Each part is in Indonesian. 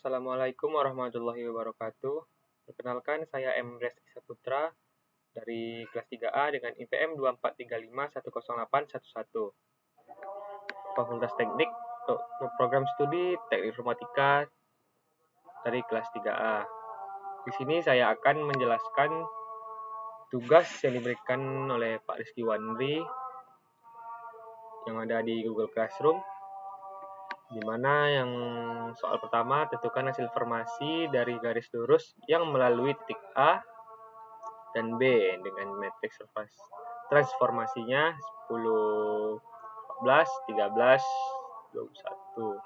Assalamualaikum warahmatullahi wabarakatuh. Perkenalkan, saya M. Reski Saputra dari kelas 3A dengan IPM 2435108111. Fakultas Teknik, program studi Teknik Informatika dari kelas 3A. Di sini saya akan menjelaskan tugas yang diberikan oleh Pak Rizky Wandri yang ada di Google Classroom, di mana yang soal pertama, tentukan hasil formasi dari garis lurus yang melalui titik A dan B dengan matriks transformasinya 10, 14, 13, 21.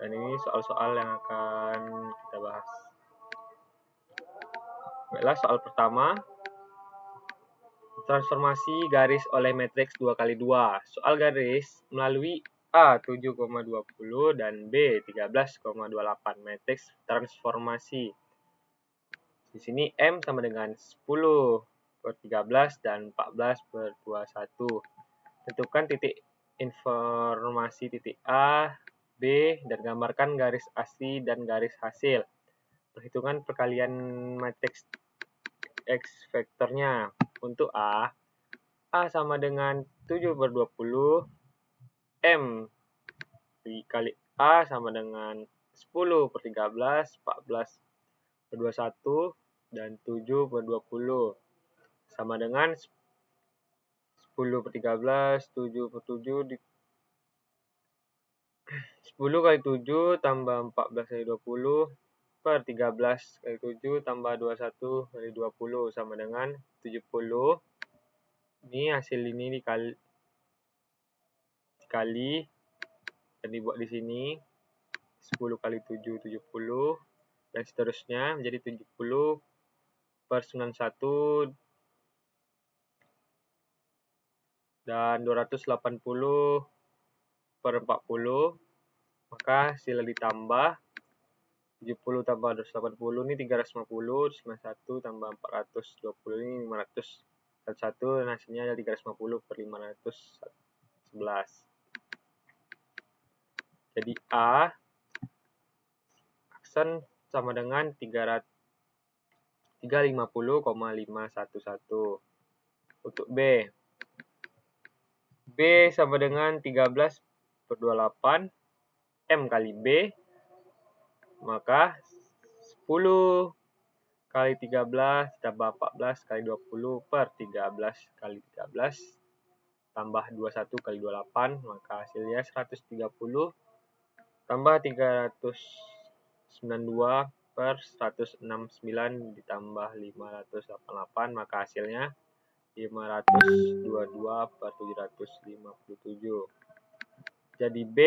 Dan ini soal-soal yang akan kita bahas. Baiklah, soal pertama, transformasi garis oleh matriks 2x2. Soal garis melalui A 7,20 dan B 13,28 matriks transformasi. Di sini M sama dengan 10/13 dan 14/21. Tentukan titik informasi titik A, B, dan gambarkan garis asli dan garis hasil. Perhitungan perkalian matriks X vektornya. Untuk A sama dengan 7/20, M dikali A sama dengan 10/13, 14/21, dan 7/20. Sama dengan 10/13, 7/7, 10 kali 7 tambah 14 kali 20 per 13 kali 7 tambah 21 kali 20 sama dengan 70. Ini hasil ini dikali dan dibuat di sini 10 kali 7 70 dan seterusnya menjadi 70/91 dan 280/40. Maka hasil ditambah 70 tambah 280 ini 350, 91 tambah 420 ini 501 dan hasilnya ada 350/511. Jadi A aksen sama dengan 350,511. Untuk B sama dengan 13/28 M kali B, maka 10 kali 13 tambah 14 kali 20 per 13 kali 13 tambah 21 kali 28, maka hasilnya 130 tambah 392 per 169 ditambah 588, maka hasilnya 522 per 757. Jadi B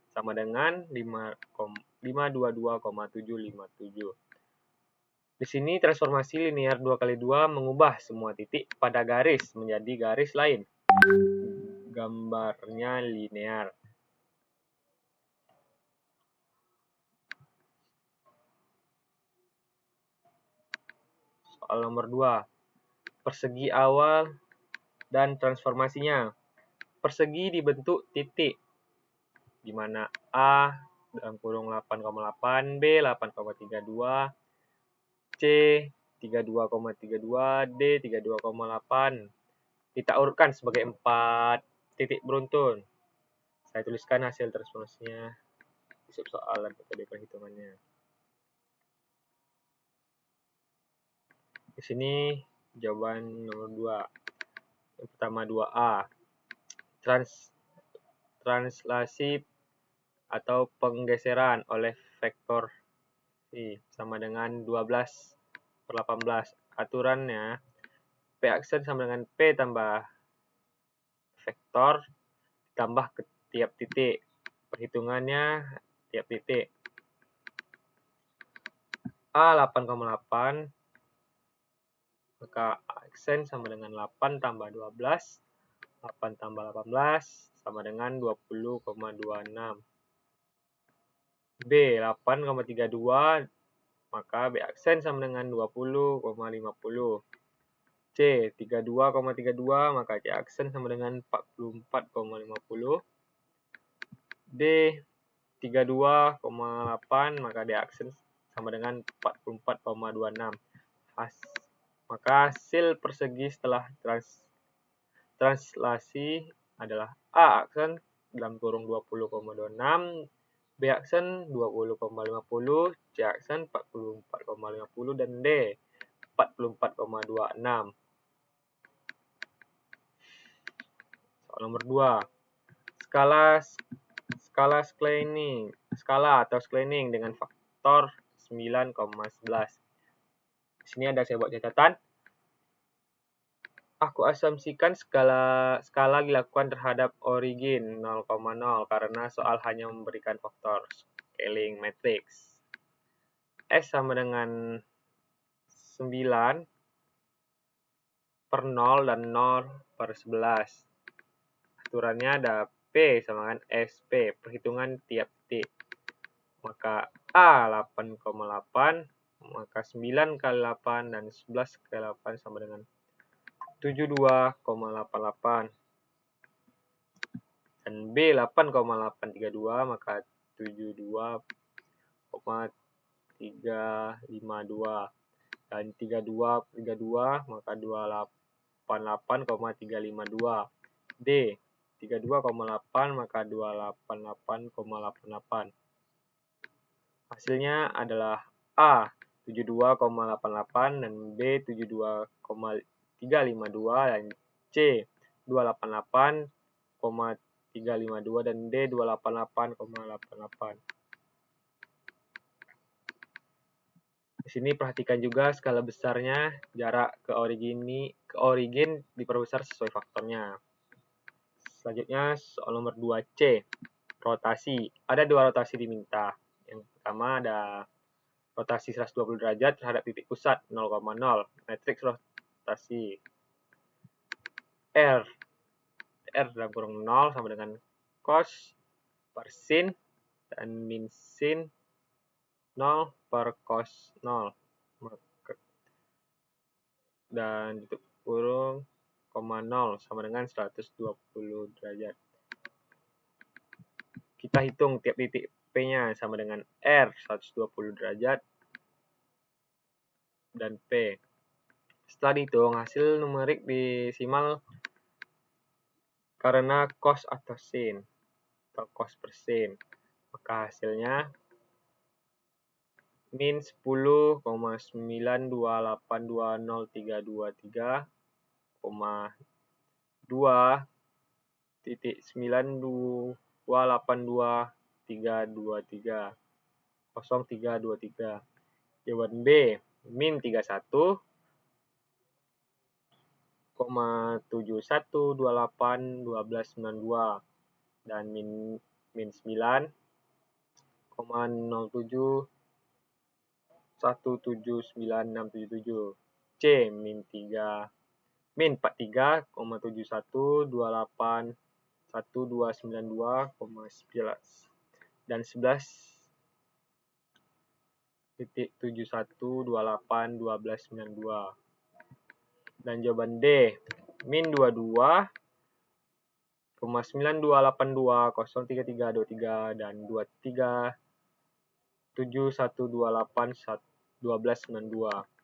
sama dengan 522,757. Di sini transformasi linear 2x2 mengubah semua titik pada garis menjadi garis lain. Gambarnya linear. Soal nomor 2. Persegi awal dan transformasinya. Persegi dibentuk titik, di mana A dalam kurung 8,8, B 8,32, C 32,32, D 32,8. Kita urutkan sebagai 4 titik beruntun. Saya tuliskan hasil transformasinya di soal dan metode perhitungannya. Di sini jawaban nomor 2. Yang pertama 2A. Translasi atau penggeseran oleh vektor I sama dengan 12/18. Aturannya P aksen sama dengan P tambah vektor ditambah ke tiap titik. Perhitungannya tiap titik. A 8,8, maka aksen sama dengan 8 tambah 12, 8 tambah 18 sama dengan 20,26. B 8,32, maka B aksen sama dengan 20,50. C 32,32, maka C aksen sama dengan 44,50. D 32,8, maka D aksen sama dengan 44,26. Maka hasil persegi setelah translasi adalah A aksen dalam kurung 20,26, B aksen 20,50, C aksen 44,50, dan D 44,26. Soal nomor 2. Skala atau scaling dengan faktor 9,11. Di sini ada saya buat catatan. Aku asumsikan skala dilakukan terhadap origin 0,0 karena soal hanya memberikan faktor scaling matrix. S sama dengan 9 per 0 dan 0 per 11. Aturannya ada P sama dengan SP, perhitungan tiap titik. Maka A 8,8, maka 9 kali 8 dan 11 kali 8 sama dengan 72,88. Dan B 8,832, maka 72,352. Dan 32, maka 288,352. D 32,8, maka 288,88. Hasilnya adalah A 72,88 dan B 72,352 dan C 288,352 dan D 288,88. Di sini perhatikan juga skala besarnya, jarak ke origin diperbesar sesuai faktornya. Selanjutnya soal nomor 2C, rotasi. Ada dua rotasi diminta. Yang pertama ada rotasi 120 derajat terhadap titik pusat 0,0. Matriks rotasi R dalam kurung 0 sama dengan cos per sin dan min sin 0 per cos 0. Dan tutup kurung 0 sama dengan 120 derajat. Kita hitung tiap titik P-nya sama dengan R 120 derajat dan P. Setelah dihitung, hasil numerik desimal karena cos atau sin atau cos per sin. Maka hasilnya min 10,9282.323. Jawaban B min 31,71281292 dan min 9,07179677. C min 43,71281292,11 dan 11.71281292. Dan jawaban D min 22,9282033323 dan 23.71281292.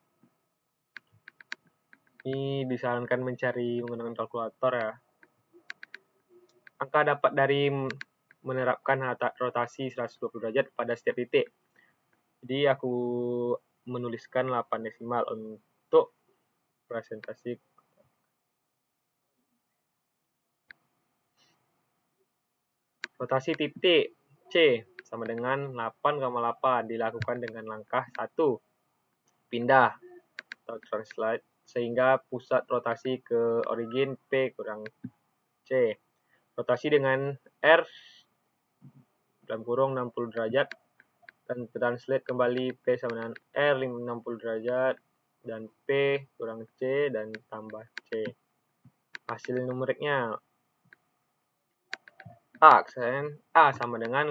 Ini disarankan mencari menggunakan kalkulator ya. Angka dapat dari menerapkan rotasi 120 derajat pada setiap titik. Jadi aku menuliskan 8 desimal untuk presentasi. Rotasi titik C sama dengan 8,8 dilakukan dengan langkah 1. Pindah atau translate sehingga pusat rotasi ke origin P kurang C. Rotasi dengan R dalam kurung 60 derajat dan translate kembali P sama dengan R 60 derajat dan P kurang C dan tambah C. Hasil numeriknya A sama dengan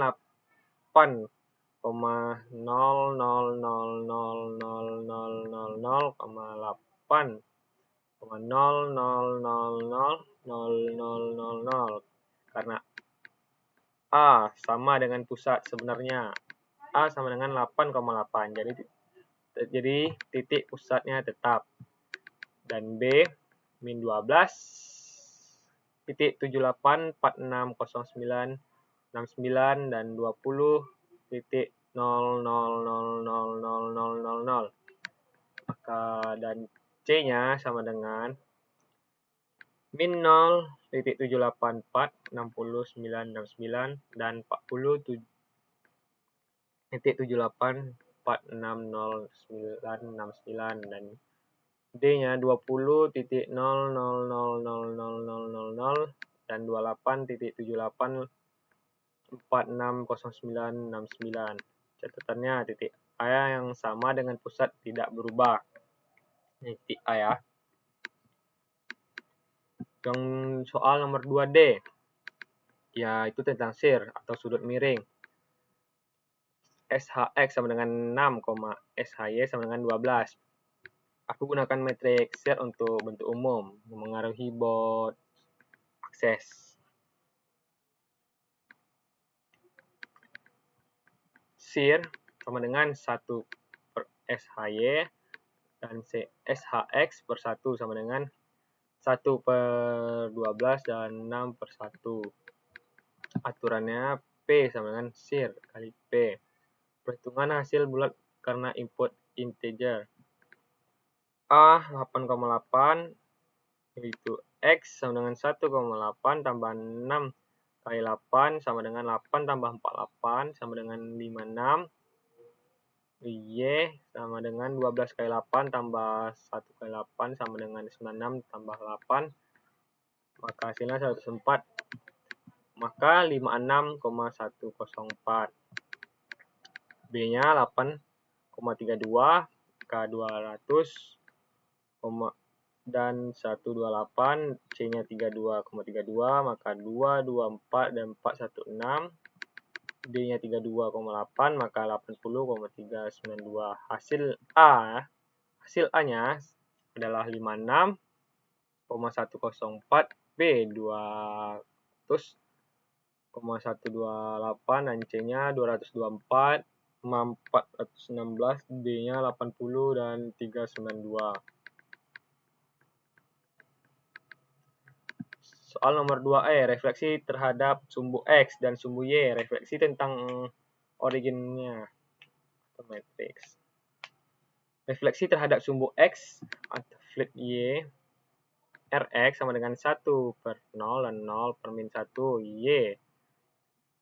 8,0000000,8,000000000 karena A sama dengan pusat sebenarnya. A sama dengan 8,8. Jadi titik pusatnya tetap. Dan B min 12 titik 78460969 dan 20 titik 000000. Maka dan C-nya sama dengan min 0,784606969 dan 40.78460969 dan D-nya 20.000000 dan 28.78460969. Catatannya titik A yang sama dengan pusat tidak berubah. Ini titik A ya. Yang soal nomor 2D, yaitu tentang sir atau sudut miring. SHX sama dengan 6, SHY sama dengan 12. Aku gunakan metrik sir untuk bentuk umum, memengaruhi board akses. Sir sama dengan 1 per SHY dan SHX per 1 sama dengan 1 per 12 dan 6 per 1. Aturannya P sama dengan sir kali P. Perhitungan hasil bulat karena input integer. A 8,8 yaitu X sama dengan 1,8 tambah 6 kali 8 sama dengan 8 tambah 48 sama dengan 56. Y sama dengan 12 kali 8 tambah 1 kali 8 sama dengan 96 tambah 8. Maka hasilnya 104. Maka 56,104. B-nya 8,32 K 200 dan 128, C-nya 32,32, maka 224 dan 416. D-nya 32,8, maka 80,392. Hasil A-nya adalah 56,104, B 200,128 dan C-nya 224, 416, D-nya 80 dan 392. Soal nomor 2E, refleksi terhadap sumbu X dan sumbu Y. Refleksi tentang originnya atau matriks. Refleksi terhadap sumbu X atau flat Y, Rx sama dengan 1 per 0 dan 0 per min 1 Y.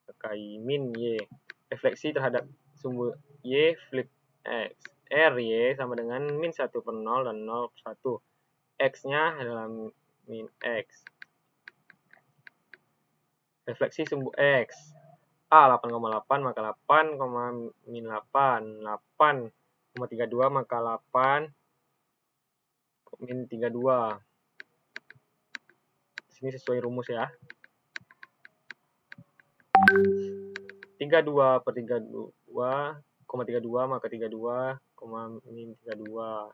Maka min Y. Refleksi terhadap sumbu Y flip X. Ry sama dengan min 1 per 0 dan 0 per 1. X-nya adalah min X. Refleksi sumbu X. A 8,8 maka 8, min 8. 8,32 maka 8 min 32. Sini sesuai rumus ya. 32 per 32, maka 32, min 32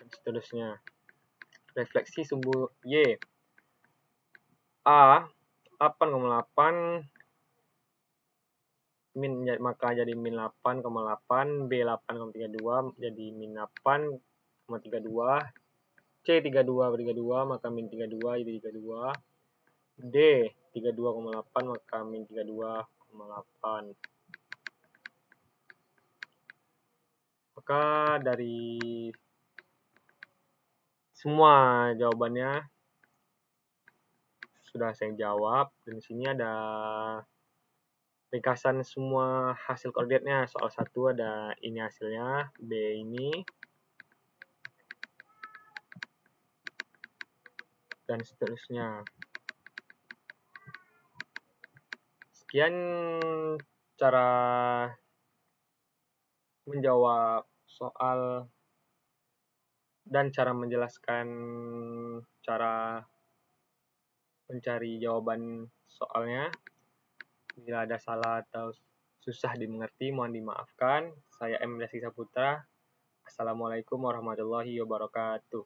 dan seterusnya. Refleksi sumbu Y. A 8,8 maka jadi min 8,8, B 8,32 jadi min 8,32, C 32 per 32 maka min 32 jadi 32, D 32,8 maka min 32,8. Maka dari semua jawabannya sudah saya jawab, dan di sini ada ringkasan semua hasil koordinatnya. Soal 1 ada ini hasilnya, B ini, dan seterusnya. Sekian cara menjawab soal dan cara menjelaskan cara mencari jawaban soalnya. Bila ada salah atau susah dimengerti, mohon dimaafkan. Saya M. Saputra. Assalamualaikum warahmatullahi wabarakatuh.